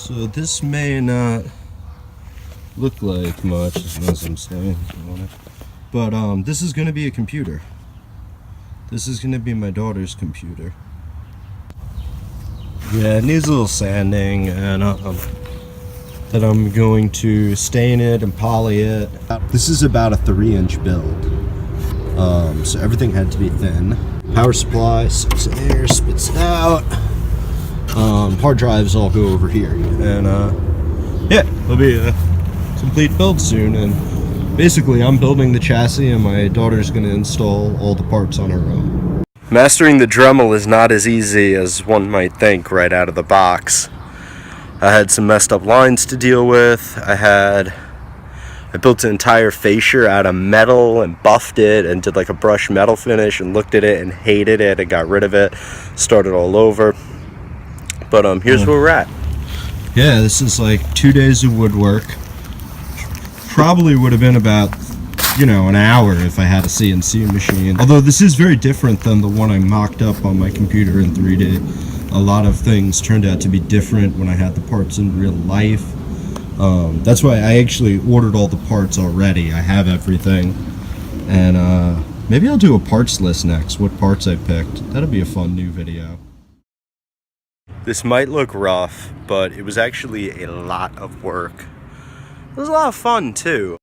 So this may not look like much as I'm standing on it, but this is going to be a computer. This is going to be my daughter's computer. Yeah, it needs a little sanding, and then I'm going to stain it and poly it. This is about a 3-inch build, so everything had to be thin. Power supply sucks air, spits it out. Hard drives all go over here, and yeah, it'll be a complete build soon. And basically I'm building the chassis and my daughter's going to install all the parts on her own. Mastering the Dremel is not as easy as one might think right out of the box. I had some messed up lines to deal with. I built an entire fascia out of metal and buffed it and did like a brush metal finish and looked at it and hated it and got rid of it, started all over. But here's where we're at. Yeah, this is like 2 days of woodwork. Probably would have been about, you know, an hour if I had a CNC machine. Although this is very different than the one I mocked up on my computer in 3D. A lot of things turned out to be different when I had the parts in real life. That's why I actually ordered all the parts already. I have everything. And maybe I'll do a parts list next, what parts I picked. That'll be a fun new video. This might look rough, but it was actually a lot of work. It was a lot of fun too.